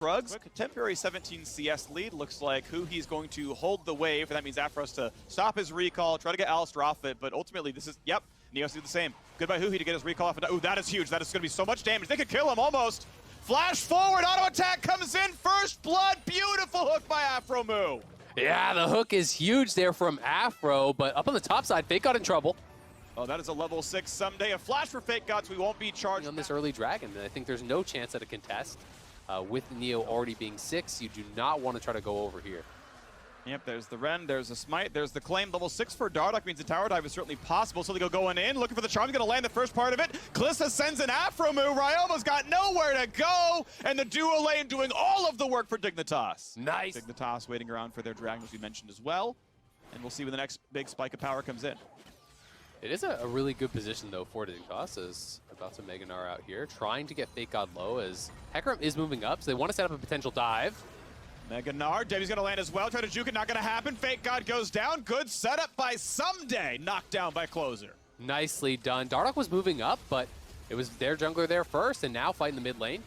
Rugs, temporary 17 CS lead. Looks like Huhi's going to hold the wave, and that means Afros to stop his recall, try to get Alistair off it, but ultimately this is, yep, Neos do the same. Goodbye Huhi to get his recall off. Ooh, that is huge. That is going to be so much damage. They could kill him almost. Flash forward, auto attack comes in, first blood, beautiful hook by Afromoo. Yeah, the hook is huge there from Afro, but up on the top side, Fake got in trouble. Oh, that is a level 6 someday. A flash for Fake Gods, we won't be charged. On this early dragon, I think there's no chance at a contest. With Neo already being 6, you do not want to try to go over here. Yep, there's the Ren, there's a Smite, there's the Claim. Level 6 for Dardoch means the tower dive is certainly possible, so they go going in, looking for the charm. He's going to land the first part of it. Kalista sends an Afromoo. Ryoma's got nowhere to go, and the duo lane doing all of the work for Dignitas. Nice. Dignitas waiting around for their dragon, as we mentioned as well, and we'll see when the next big spike of power comes in. It is a really good position, though, for Dignitas, as about to Mega Gnar out here, trying to get Fake God low, as Hecarim is moving up, so they want to set up a potential dive. Mega Gnar, Debbie's going to land as well, try to juke it, not going to happen. Fake God goes down, good setup by Someday, knocked down by Closer. Nicely done. Dardoch was moving up, but it was their jungler there first, and now fighting the mid lane.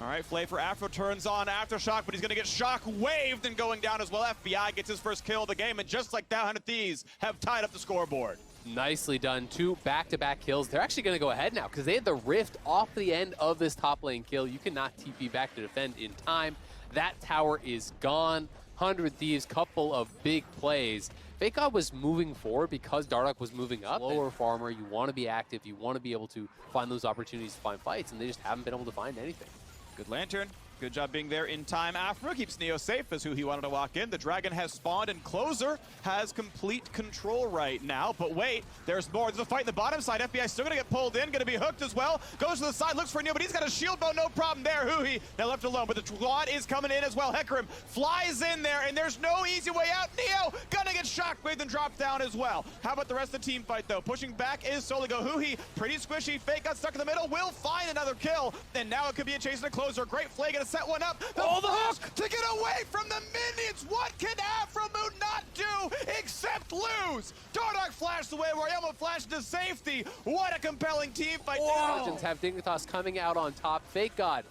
All right, Flay for Afro turns on Aftershock, but he's going to get shock waved and going down as well. FBI gets his first kill of the game, and just like that, 100 Thieves have tied up the scoreboard. Nicely done. 2 back-to-back kills. They're actually going to go ahead now because they had the rift off the end of this top lane kill. You cannot TP back to defend in time. That tower is gone. 100 Thieves, couple of big plays. Fake God was moving forward because Dardoch was moving up. Lower farmer, you want to be active. You want to be able to find those opportunities to find fights, and they just haven't been able to find anything. Good Lantern. Good job being there in time. Afro keeps Neo safe as who he wanted to walk in. The dragon has spawned and Closer has complete control right now. But wait, there's more. There's a fight in the bottom side. FBI still going to get pulled in, going to be hooked as well. Goes to the side, looks for Neo, but he's got a shield bow, no problem there. Huhi now left alone, but the squad is coming in as well. Hecarim flies in there, and there's no easy way out. Neo gonna get shockwaved and dropped down as well. How about the rest of the team fight though? Pushing back is Soligo. Huhi, pretty squishy. Fake got stuck in the middle, will find another kill. And now it could be a chase and a Closer. Great Flay gonna set one up. The hook to get away from the minions. What can Afromoo not do except lose? Dardoch flashed away. Ryoma flashed to safety. What a compelling team fight. Legends have Dignitas coming out on top. Fake God,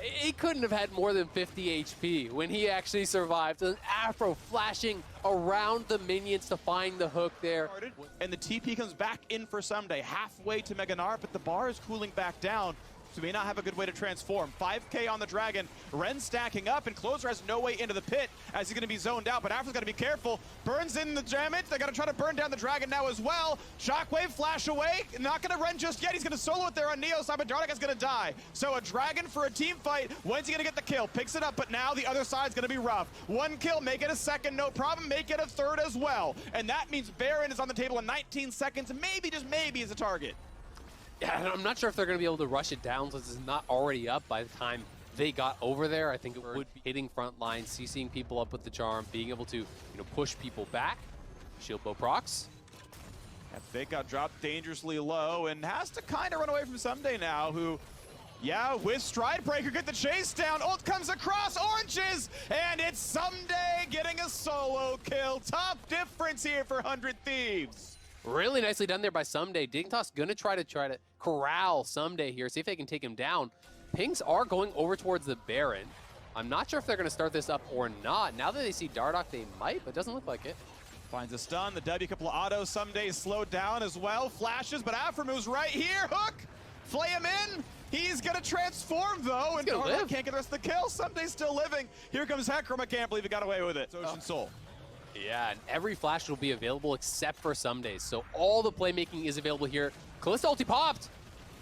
he couldn't have had more than 50 HP when he actually survived. An Afro flashing around the minions to find the hook there. And the TP comes back in for Someday, halfway to Mega Gnar, but the bar is cooling back down. So we may not have a good way to transform. 5K on the dragon. Ren stacking up, and Closer has no way into the pit as he's going to be zoned out. But Afro's got to be careful. Burns in the damage. They got to try to burn down the dragon now as well. Shockwave flash away. Not going to Ren just yet. He's going to solo it there on Neo's side, but Dardoch is going to die. So a dragon for a team fight. When's he going to get the kill? Picks it up, but now the other side's going to be rough. 1 kill, make it a second, no problem. Make it a third as well. And that means Baron is on the table in 19 seconds. Maybe, just maybe, is a target. Yeah, I'm not sure if they're going to be able to rush it down since it's not already up by the time they got over there. I think it would be hitting front line, CCing people up with the charm, being able to push people back. Shield bow procs. Fake got dropped dangerously low and has to kind of run away from Someday now, who, yeah, with Stride Breaker, get the chase down. Ult comes across oranges, and it's Someday getting a solo kill. Top difference here for 100 Thieves. Really nicely done there by Someday. Dignitas gonna try to corral Someday here, see if they can take him down. Pings are going over towards the Baron. I'm not sure if they're gonna start this up or not. Now that they see Dardoch, they might, but doesn't look like it. Finds a stun, the W, couple of autos. Someday slowed down as well. Flashes, but Afromoo's right here. Hook, flay him in. He's gonna transform though, and Dardoch can't get the rest of the kill. Someday's still living. Here comes Hecarim. I can't believe he got away with it. Ocean Soul. Yeah, and every flash will be available except for Someday. So all the playmaking is available here. Kalista ulti popped.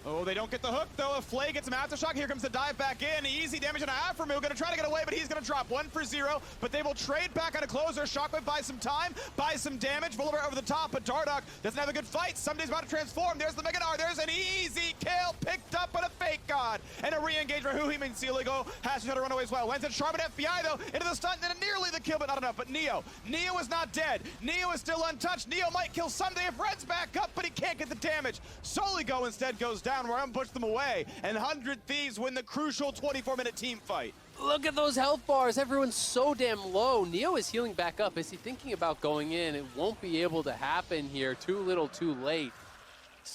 Oh, they don't get the hook, though. A Flay gets him Aftershock. Here comes the dive back in. Easy damage on Afromoo. Going to try to get away, but he's going to drop 1 for 0. But they will trade back on a Closer. Shockwave buys some time, buys some damage. Bullet over the top, but Dardoch doesn't have a good fight. Somebody's about to transform. There's the Mega Gnar. There's an easy kill picked up by a Fake God. And a re-engage by Huhi means Soligo has to try to run away as well. Lands at Sharp at FBI, though, into the stun. And nearly the kill, but not enough. But Neo is not dead. Neo is still untouched. Neo might kill Someday if Red's back up, but he can't get the damage. Soligo instead goes down, where I'm pushed them away, and 100 Thieves win the crucial 24-minute team fight. Look at those health bars. Everyone's so damn low. Neo is healing back up. Is he thinking about going in? It won't be able to happen here. Too little, too late.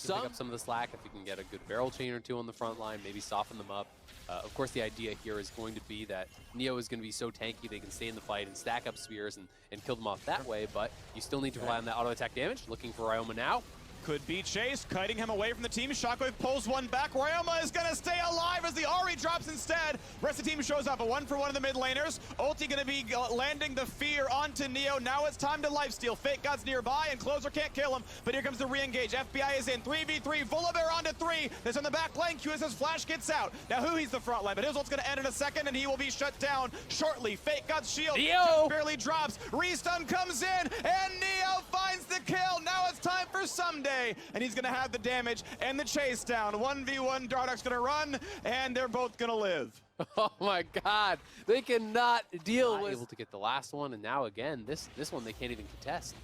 Pick up some of the slack if you can get a good barrel chain or two on the front line, maybe soften them up. Of course, the idea here is going to be that Neo is going to be so tanky they can stay in the fight and stack up spheres and kill them off that way, but you still need to rely on that auto attack damage. Looking for Ryoma now. Could be chased, kiting him away from the team. Shockwave pulls one back. Ryoma is going to stay alive as the Ahri drops instead. Rest of the team shows up, a 1-for-1 of the mid laners. Ulti going to be landing the fear onto Neo. Now it's time to lifesteal. Fake God's nearby, and Closer can't kill him. But here comes the re-engage. FBI is in. 3v3. Volibear onto 3. There's on the back lane. QS's flash gets out. Now Huhi's the front line, but his ult's going to end in a second, and he will be shut down shortly. Fake God's shield just barely drops. Restun comes in, and Neo finds the kill. Now it's time for Someday, and he's going to have the damage and the chase down. 1v1, Dardoch's going to run, and they're both going to live. Oh my God, they cannot deal with able to get the last one, and now again, this one they can't even contest.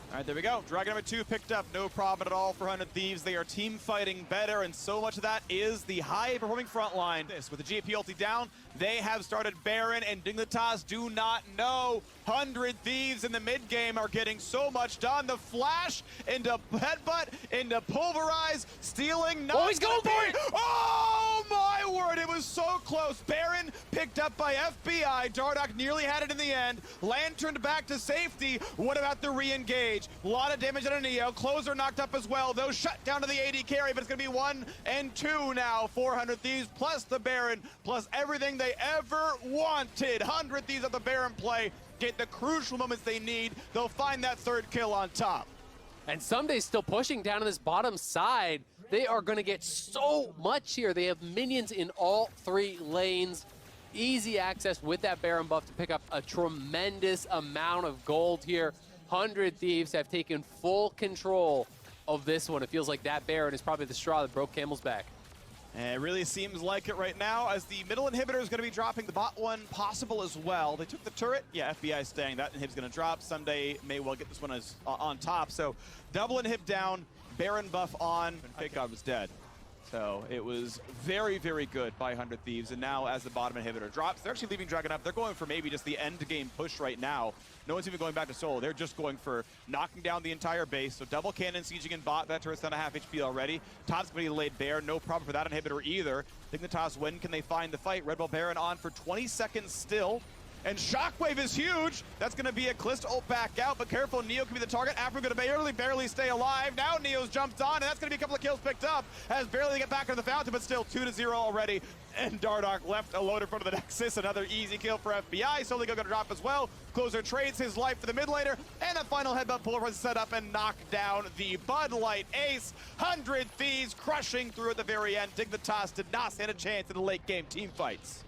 All right, there we go. Dragon number 2 picked up. No problem at all for 100 Thieves. They are team fighting better, and so much of that is the high-performing front line. This, with the GP ulti down, they have started Baron, and Dignitas do not know. 100 Thieves in the mid-game are getting so much done. The flash into headbutt, into pulverize, stealing. Oh, he's going for it! Oh, my word, it was so close. Baron picked up by FBI. Dardoch nearly had it in the end. Lanterned back to safety. What about the re-engage? A lot of damage on a Neo. Closer knocked up as well, though shut down to the AD carry, but it's going to be 1 and 2 now. 400 Thieves plus the Baron, plus everything they ever wanted. 100 Thieves at the Baron play. Get the crucial moments they need. They'll find that 3rd kill on top. And Someday's still pushing down on this bottom side. They are going to get so much here. They have minions in all 3 lanes. Easy access with that Baron buff to pick up a tremendous amount of gold here. 100 Thieves have taken full control of this one. It feels like that Baron is probably the straw that broke Camel's back. And it really seems like it right now, as the middle inhibitor is going to be dropping the bot one possible as well. They took the turret. Yeah, FBI staying. That inhib's going to drop. Someday may well get this one as on top. So double inhib down, Baron buff on, and Fake God was dead. So it was very, very good by 100 Thieves. And now as the bottom inhibitor drops, they're actually leaving Dragon up. They're going for maybe just the end game push right now. No one's even going back to solo. They're just going for knocking down the entire base. So double cannon sieging in bot. That turret's down to half HP already. Top's going to be laid bare. No problem for that inhibitor either. Dignitas, when can they find the fight? Red Bull Baron on for 20 seconds still. And Shockwave is huge. That's going to be a Callisto ult back out, but careful, Neo can be the target. Afro going to barely stay alive. Now Neo's jumped on, and that's going to be a couple of kills picked up as barely get back into the fountain, but still 2-0 already. And Dardoch left alone in front of the Nexus. Another easy kill for FBI. Soligo going to drop as well. Closer trades his life for the mid laner, and a final headbutt pull was set up and knocked down the Bud Light ace. 100 Thieves crushing through at the very end. Dignitas did not stand a chance in the late game team fights.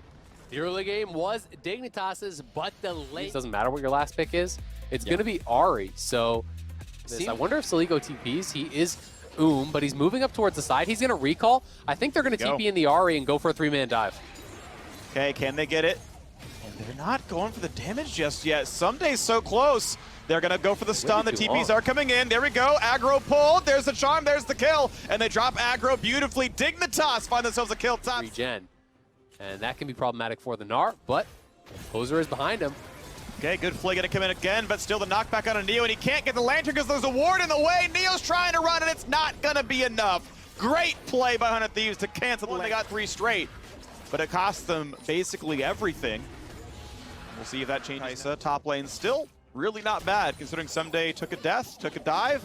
The early game was Dignitas's, but the late... It doesn't matter what your last pick is. It's going to be Ahri. So I wonder if Soligo TPs. He is but he's moving up towards the side. He's going to recall. I think they're going to TP in the Ahri and go for a 3-man dive. Okay, can they get it? And they're not going for the damage just yet. Someday's so close. They're going to go for the stun. The TPs are coming in. There we go. Aggro pulled. There's the charm. There's the kill. And they drop aggro beautifully. Dignitas find themselves a kill top. Regen. And that can be problematic for the Gnar, but Closer is behind him. Okay, good play gonna come in again, but still the knockback on a Neo, and he can't get the lantern because there's a ward in the way. Neo's trying to run, and it's not gonna be enough. Great play by 100 Thieves to cancel the lane. They got 3 straight, but it cost them basically everything. We'll see if that changes. Top lane still really not bad, considering Someday took a death, took a dive.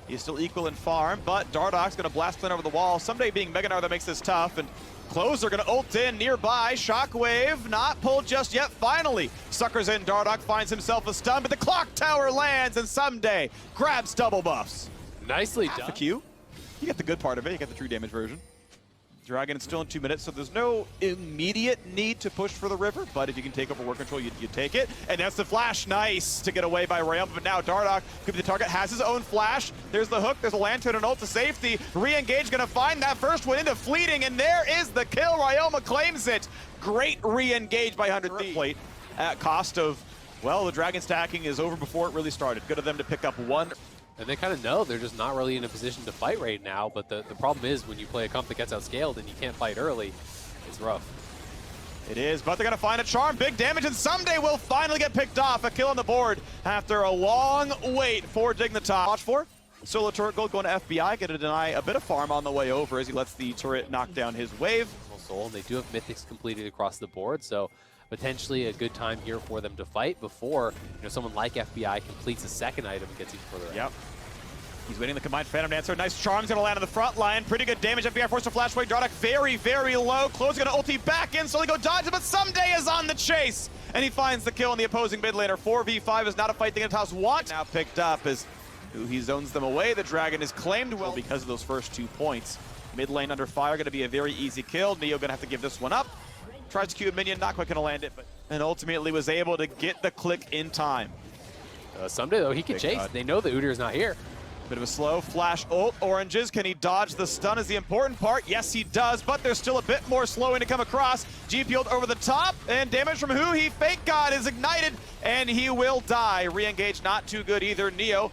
He's still equal in farm, but Dardoch's gonna blast in over the wall. Someday being Mega Gnar that makes this tough, and Closer gonna ult in nearby. Shockwave not pulled just yet. Finally, suckers in. Dardoch finds himself a stun, but the clock tower lands, and Someday grabs double buffs. Nicely done. The Q. You get the good part of it. You get the true damage version. Dragon is still in 2 minutes, so there's no immediate need to push for the river, but if you can take over work control, you take it. And that's the flash. Nice to get away by Ryoma, but now Dardoch could be the target, has his own flash. There's the hook, there's a lantern and ult to safety. Re-engage gonna find that first one into fleeting, and there is the kill. Ryoma claims it. Great re-engage by 100 Thieves. Plate at cost of, well, the Dragon stacking is over before it really started. Good of them to pick up one. And they kind of know they're just not really in a position to fight right now, but the problem is when you play a comp that gets outscaled and you can't fight early, it's rough. It is, but they're going to find a charm. Big damage, and Someday will finally get picked off. A kill on the board after a long wait for Dignitas. Watch for? Solo turret gold going to FBI, going to deny a bit of farm on the way over as he lets the turret knock down his wave. Soul, and they do have mythics completed across the board, so potentially a good time here for them to fight before someone like FBI completes a second item and gets even further out. Yep. He's waiting the combined Phantom Dancer. Nice charm's gonna land on the front line. Pretty good damage. FBI forced to flash away. Dardoch very, very low. Close gonna ulti back in, so they go dodge it, but Someday is on the chase. And he finds the kill on the opposing mid laner. 4v5 is not a fight Dignitas want. Now picked up as he zones them away. The Dragon is claimed well because of those first 2 points. Mid lane under fire, gonna be a very easy kill. Neo gonna have to give this one up. Tries to Q a minion, not quite gonna land it, and ultimately was able to get the click in time. Someday though, he can chase. They know the Udyr is not here. Bit of a slow flash ult. Oranges, can he dodge the stun is the important part. Yes, he does, but there's still a bit more slowing to come across. GP ult over the top, and damage from Huhi. Fake God is ignited, and he will die. Re-engage not too good either. Neo.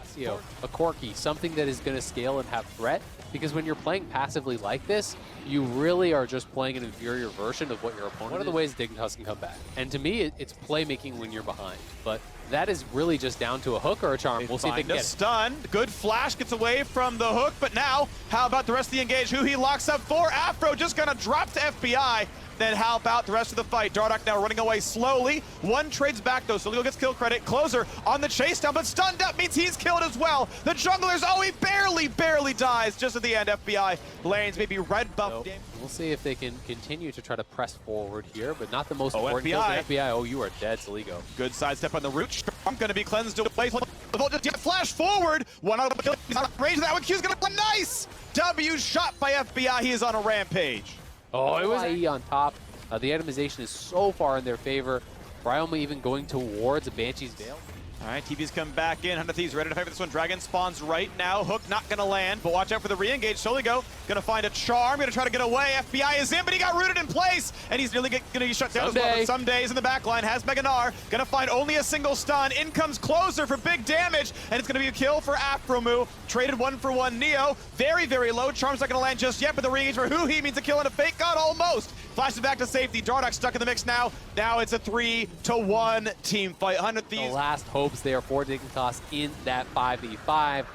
A Corki, something that is going to scale and have threat, because when you're playing passively like this, you really are just playing an inferior version of what your opponent is. One of the ways Dignitas can come back. And to me, it's playmaking when you're behind. But that is really just down to a hook or a charm. We'll see if they can get it. Stun. Good flash gets away from the hook, but now, how about the rest of the engage? Huhi locks up 4. Afro just gonna drop to FBI. Then how about the rest of the fight? Dardoch now running away slowly. One trades back though, so Leo gets kill credit. Closer on the chase down, but stunned up means he's killed as well. The jungler's, oh, he barely dies just at the end. FBI lanes maybe red buff. So, we'll see if they can continue to try to press forward here, but not the most important FBI. kills. FBI, oh, you are dead, Saligo. Good sidestep on the root. I'm gonna be cleansed away. Just flash forward. One out of the kill. He's out of range. That one Q's gonna be nice. W shot by FBI. He is on a rampage. Oh, it was IE on top. The itemization is so far in their favor. Ryoma even going towards a Banshee's Veil. All right, TV's come back in. 100 Thieves ready to fight for this one. Dragon spawns right now. Hook not going to land, but watch out for the re-engage. Soligo going to find a charm. Going to try to get away. FBI is in, but he got rooted in place, and he's nearly going to get shut down as well. But Someday is in the back line. Has Meganar. Going to find only a single stun. In comes Closer for big damage, and it's going to be a kill for Afromu. Traded 1-for-1 Neo. Very, very low. Charm's not going to land just yet, but the re-engage for Huhi means a kill and a fake God almost. Flashes back to safety. Dardoch stuck in the mix now. Now it's a 3-1 team fight. 100 Thieves. The last hopes there for Dignitas in that 5v5.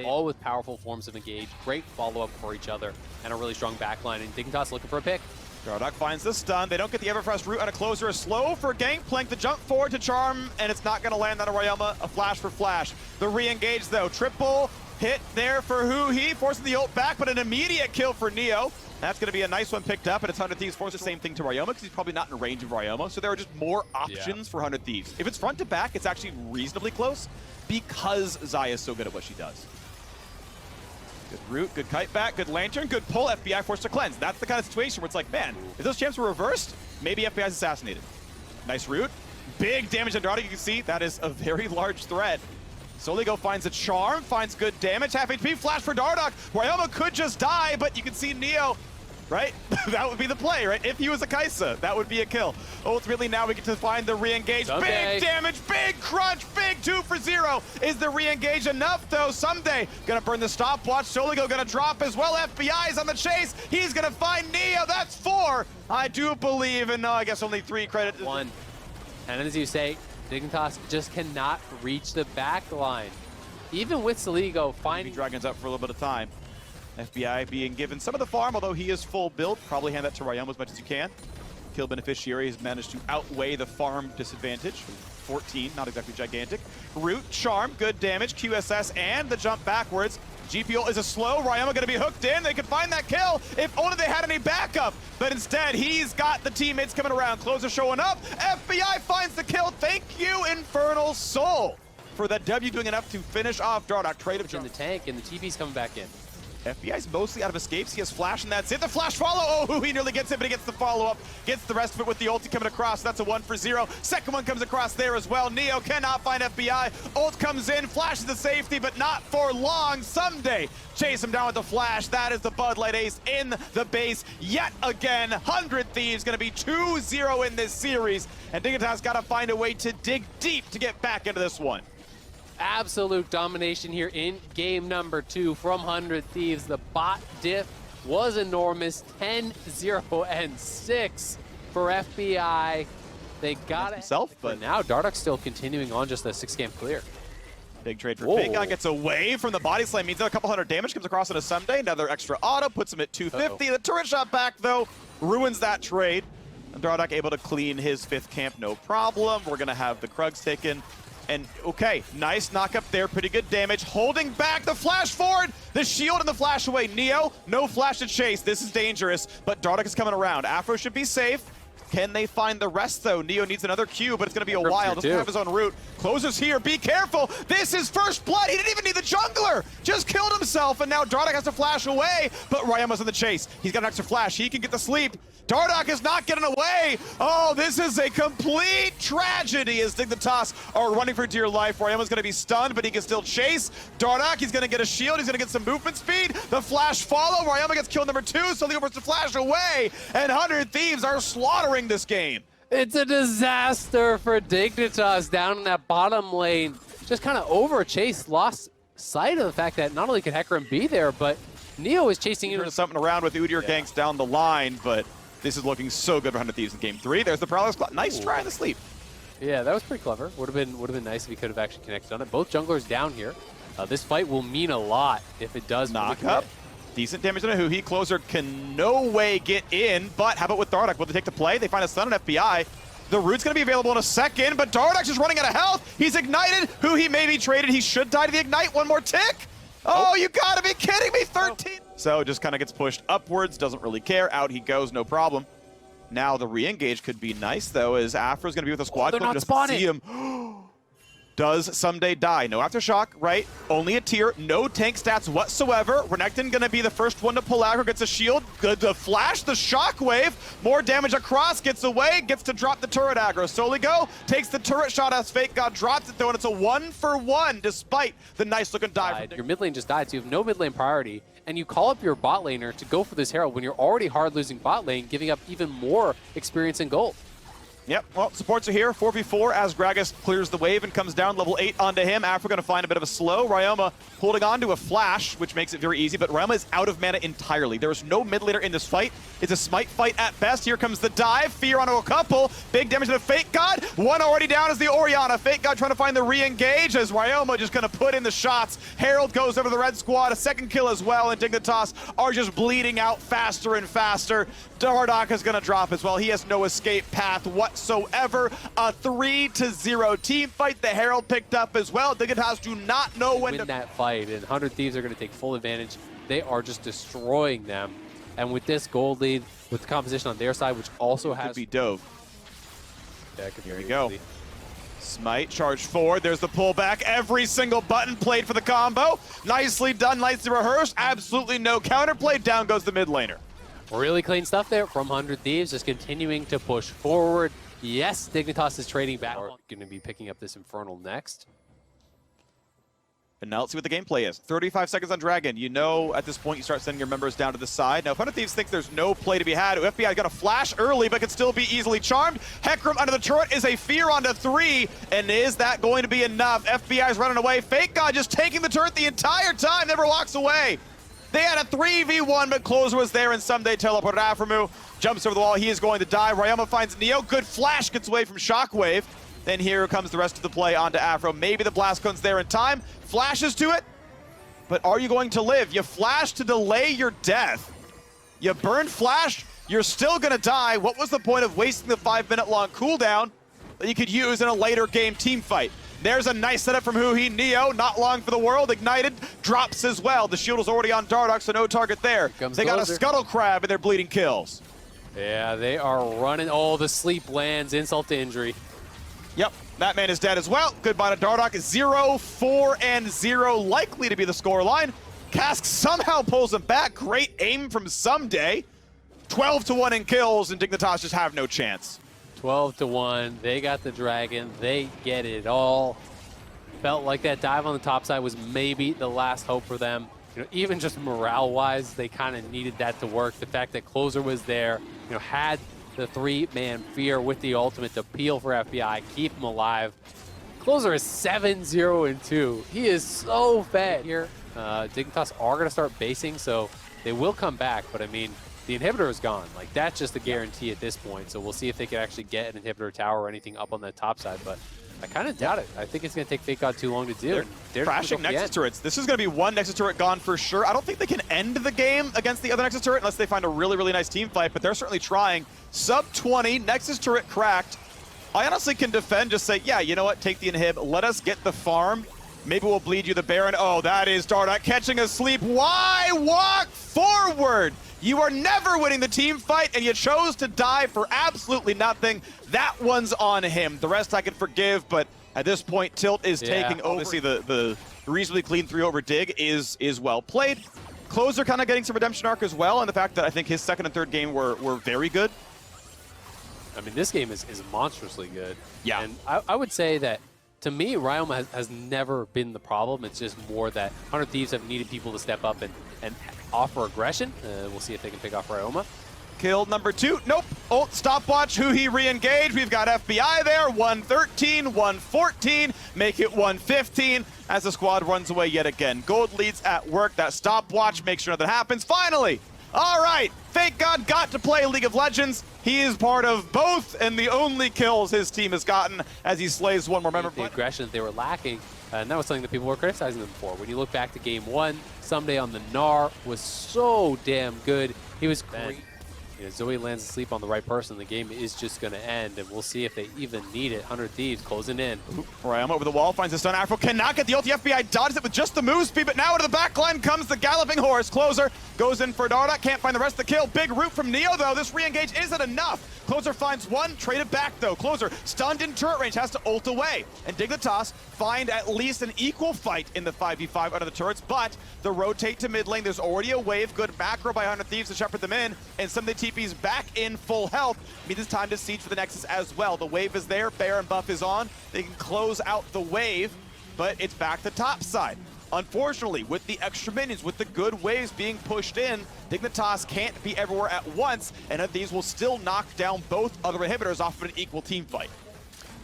All with powerful forms of engage. Great follow-up for each other. And a really strong backline. And Dignitas looking for a pick. Dardoch finds the stun. They don't get the Everfrost root on a Closer. A slow for Gangplank to jump forward to Charm. And it's not going to land on a Ryoma. A flash for Flash. The re-engage though. Triple hit there for Huhi. Forcing the ult back, but an immediate kill for Neo. That's going to be a nice one picked up, and it's 100 Thieves force the same thing to Ryoma because he's probably not in range of Ryoma, so there are just more options for 100 Thieves. If it's front to back, it's actually reasonably close because Xayah is so good at what she does. Good root, good kite back, good lantern, good pull, FBI forced to cleanse. That's the kind of situation where it's like, man, if those champs were reversed, maybe FBI's assassinated. Nice root, big damage on Dardoch, you can see that is a very large threat. Soligo finds a charm, finds good damage, half HP, flash for Dardoch. Ryoma could just die, but you can see Neo, right? That would be the play, right? If he was a Kaisa, that would be a kill. Ultimately, now we get to find the re-engage. Big damage, big crunch, big 2-for-0. Is the re-engage enough, though? Someday, gonna burn the stopwatch. Soligo gonna drop as well. FBI's on the chase. He's gonna find Neo. That's 4, I do believe, and no, I guess only 3 credit. 1. And as you say, Dignitas just cannot reach the back line. Even with Saligo finding Dragons up for a little bit of time. FBI being given some of the farm, although he is full build. Probably hand that to Ryoma as much as you can. Kill beneficiary has managed to outweigh the farm disadvantage. 14, not exactly gigantic. Root, charm, good damage, QSS, and the jump backwards. GPO is a slow. Ryoma going to be hooked in. They could find that kill if only they had any backup. But instead, he's got the teammates coming around. Closer showing up. FBI finds the kill. Thank you, Infernal Soul, for that W doing enough to finish off Dardoch. Trade of in the tank, and the TV's coming back in. FBI's mostly out of escapes. He has flash, and that's it. The flash follow. Oh, he nearly gets it, but he gets the follow-up. Gets the rest of it with the ulti coming across. That's a 1-for-0. Second one comes across there as well. Neo cannot find FBI. Ult comes in, flashes the safety, but not for long. Someday, chase him down with the flash. That is the Bud Light Ace in the base yet again. 100 Thieves going to be 2-0 in this series, and Dignitas got to find a way to dig deep to get back into this one. Absolute domination here in game number 2 from 100 Thieves. The bot diff was enormous. 10-0 and 6 for FBI. They got it himself, but now Dardoch's still continuing on just a 6-game clear. Big trade for Whoa. Fake God, gets away from the body slam, means a couple hundred damage, comes across on a Someday. Another extra auto, puts him at 250. The turret shot back, though, ruins that trade. And Dardoch able to clean his 5th camp, no problem. We're going to have the Krugs taken. And, okay, nice knock up there, pretty good damage. Holding back the flash forward, the shield and the flash away. Neo, no flash to chase. This is dangerous, but Dardoch is coming around. Afro should be safe. Can they find the rest, though? Neo needs another Q, but it's going to be a while. Doesn't have his own route. Closer's here. Be careful. This is first blood. He didn't even need the jungler. Just killed himself, and now Dardoch has to flash away, but Ryamo's in the chase. He's got an extra flash. He can get the sleep. Dardoch is not getting away. Oh, this is a complete tragedy as Dignitas are running for dear life. Ryamo's going to be stunned, but he can still chase. Dardoch, he's going to get a shield. He's going to get some movement speed. The flash follow. Ryamo gets killed number 2, so Leo to flash away, and 100 Thieves are slaughtering this game. It's a disaster for Dignitas down in that bottom lane. Just kind of over-chased, lost sight of the fact that not only could Hecarim be there, but Neo is chasing into something around with Udyr ganks down the line, but this is looking so good for 100 Thieves in game 3. There's the Paralysis Claw. Nice try on the sleep. Yeah, that was pretty clever. Would have been nice if he could have actually connected on it. Both junglers down here. This fight will mean a lot if it does knock up. Decent damage on a Huhi. Closer can no way get in, but how about with Dardoch? Will they take the play? They find a stun on FBI. The root's going to be available in a second, but Dardoch is running out of health. He's ignited. Huhi may be traded. He should die to the ignite. One more tick. Oh, you gotta be kidding me. 13. So just kind of gets pushed upwards. Doesn't really care. Out he goes. No problem. Now the re-engage could be nice, though, as Afro's going to be with a squad. They're not spawning. See him. Does Someday die? No Aftershock, right? Only a tier, no tank stats whatsoever. Renekton gonna be the first one to pull aggro, gets a shield, good to flash, the shockwave, more damage across, gets away, gets to drop the turret aggro. Soligo takes the turret shot as Fake God drops it though, and it's a 1-for-1 despite the nice looking dive. Your mid lane just died, so you have no mid lane priority, and you call up your bot laner to go for this Herald when you're already hard losing bot lane, giving up even more experience and gold. Yep, well, supports are here, 4v4 as Gragas clears the wave and comes down, level 8 onto him. Afro gonna find a bit of a slow. Ryoma holding on to a flash, which makes it very easy, but Ryoma is out of mana entirely. There is no mid laner in this fight. It's a smite fight at best. Here comes the dive, fear onto a couple. Big damage to the Fake God. One already down is the Orianna. Fake God trying to find the re-engage as Ryoma just gonna put in the shots. Herald goes over the red squad, a second kill as well, and Dignitas are just bleeding out faster and faster. Dardoch is gonna drop as well. He has no escape path whatsoever. A 3-0 team fight. The Herald picked up as well. Dignitas do not know when to win that fight, and 100 Thieves are going to take full advantage. They are just destroying them. And with this gold lead, with the composition on their side, which also has... Could be Dove. Yeah, could be Here we go. Smite, charge forward. There's the pullback. Every single button played for the combo. Nicely done, nicely rehearsed. Absolutely no counterplay. Down goes the mid laner. Really clean stuff there from 100 Thieves, just continuing to push forward. Yes, Dignitas is trading back. We're going to be picking up this Infernal next. And now let's see what the gameplay is. 35 seconds on Dragon. You know at this point you start sending your members down to the side. Now if 100 Thieves thinks there's no play to be had, FBI got a flash early but can still be easily charmed. Hecarim under the turret is a fear onto 3. And is that going to be enough? FBI's running away. Fake God just taking the turret the entire time, never walks away. They had a 3v1, but Closer was there, and Someday teleported Aphromu. Jumps over the wall, he is going to die. Ryoma finds Neo, good flash, gets away from Shockwave. Then here comes the rest of the play onto Afro. Maybe the Blast Cone's there in time, flashes to it, but are you going to live? You flash to delay your death. You burn flash, you're still gonna die. What was the point of wasting the 5-minute long cooldown that you could use in a later game team fight? There's a nice setup from Huhi. Neo, not long for the world, ignited, drops as well. The shield is already on Dardoch, so no target there. They got a Scuttle Crab and they're bleeding kills. Yeah, they are running. Oh, the sleep lands, insult to injury. Yep, that man is dead as well. Goodbye to Dardoch. 0-4-0, likely to be the scoreline. Cask somehow pulls him back. Great aim from Someday. 12-1 in kills, and Dignitas just have no chance. 12-1, they got the Dragon, they get it all. Felt like that dive on the top side was maybe the last hope for them. You know, even just morale-wise, they kind of needed that to work. The fact that Closer was there, you know, had the 3-man fear with the ultimate to peel for FBI, keep him alive. Closer is 7-0-2. He is so fed here. Dignitas are going to start basing, so they will come back, but I mean, the inhibitor is gone. Like, that's just a guarantee at this point. So we'll see if they can actually get an inhibitor tower or anything up on the top side. But I kind of doubt it. I think it's going to take Fake God too long to do. They're crashing Nexus turrets. This is going to be one Nexus turret gone for sure. I don't think they can end the game against the other Nexus turret unless they find a really, really nice team fight, but they're certainly trying. Sub 20, Nexus turret cracked. I honestly can defend, just say, yeah, you know what, take the inhib, let us get the farm. Maybe we'll bleed you the Baron. Oh, that is Dardak catching asleep. Why walk forward? You are never winning the team fight, and you chose to die for absolutely nothing. That one's on him. The rest I can forgive, but at this point, Tilt is taking over. Obviously, the reasonably clean 3 over dig is well played. Closer kind of getting some redemption arc as well, and the fact that I think his second and third game were very good. I mean, this game is monstrously good. Yeah. And I would say that, to me, Ryoma has never been the problem. It's just more that 100 Thieves have needed people to step up and offer aggression. We'll see if they can pick off Ryoma. Kill number 2. Nope. Ult stopwatch. Who he re-engaged. We've got FBI there. 113, 114. Make it 115 as the squad runs away yet again. Gold leads at work. That stopwatch makes sure nothing happens. Finally. All right. Fake God got to play League of Legends. He is part of both and the only kills his team has gotten as he slays one more member. The aggression that they were lacking, and that was something that people were criticizing them for. When you look back to game 1, Someday on the Gnar was so damn good. He was great. You know, Zoe lands asleep on the right person, the game is just going to end, and we'll see if they even need it. 100 Thieves closing in. Ryoma over the wall, finds a stun. Afro cannot get the ult. The FBI dodges it with just the move speed, but now into the back line comes the galloping horse. Closer goes in for Dardak, can't find the rest of the kill. Big root from Neo, though. This re-engage isn't enough. Closer finds one, traded back, though. Closer, stunned in turret range, has to ult away. And Dignitas find at least an equal fight in the 5v5 under the turrets, but the rotate to mid lane. There's already a wave. Good macro by 100 Thieves to shepherd them in, and some of the TPs back in full health. Means it's time to siege for the Nexus as well. The wave is there. Baron buff is on. They can close out the wave, but it's back to top side. Unfortunately, with the extra minions, with the good waves being pushed in, Dignitas can't be everywhere at once, and these will still knock down both other inhibitors off of an equal team fight.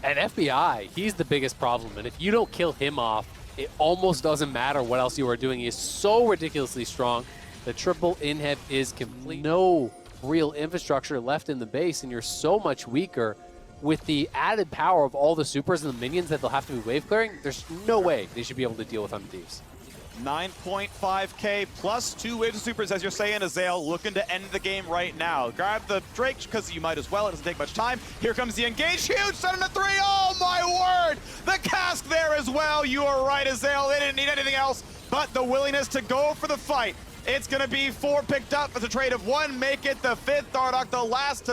And FBI, he's the biggest problem, and if you don't kill him off, it almost doesn't matter what else you are doing. He is so ridiculously strong. The triple inhib is complete. No real infrastructure left in the base, and you're so much weaker. With the added power of all the supers and the minions that they'll have to be wave clearing, there's no way they should be able to deal with 100 Thieves. 9.5k plus 2 waves of supers, as you're saying, Azael, looking to end the game right now. Grab the Drake, because you might as well. It doesn't take much time. Here comes the engage. Huge, 7-3. Oh, my word. The cask there as well. You are right, Azael. They didn't need anything else but the willingness to go for the fight. It's going to be 4 picked up as a trade of 1. Make it the 5th. Dardak, the last to